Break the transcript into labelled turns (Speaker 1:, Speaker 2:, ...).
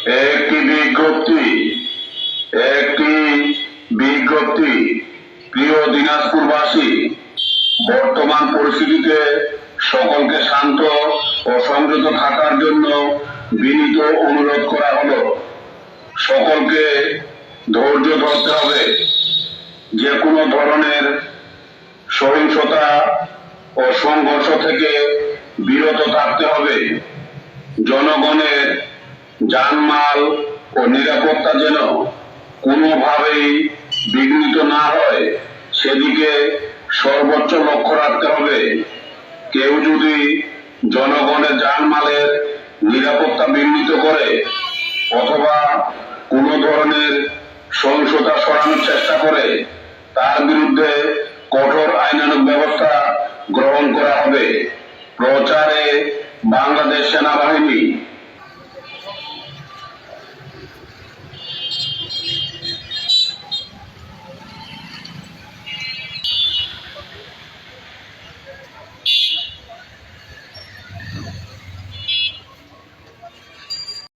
Speaker 1: একটি বিজ্ঞপ্তি একটি বিজ্ঞপ্তি প্রিয় দিনাজপুরবাসী, বর্তমান পরিস্থিতিতে সকলকে শান্ত ও সংযত থাকার জন্য বিনীত অনুরোধ করা হলো। সকলকে ধৈর্য ধরতে হবে। যে কোনো ধরনের সহিংসতা ও সংঘর্ষ থেকে বিরত থাকতে হবে। জনগণের জানমাল ও নিরাপত্তা যেন কোনোভাবেই বিঘ্নিত না হয় সেদিকে সর্বোচ্চ লক্ষ্য রাখতে হবে। কেউ যদি জনগণের জানমালের নিরাপত্তা বিঘ্নিত করে অথবা কোনো ধরনের সহিংসতা সরানোর চেষ্টা করে তার বিরুদ্ধে কঠোর আইনানুগ ব্যবস্থা গ্রহণ করা হবে। প্রচারে বাংলাদেশ সেনাবাহিনী।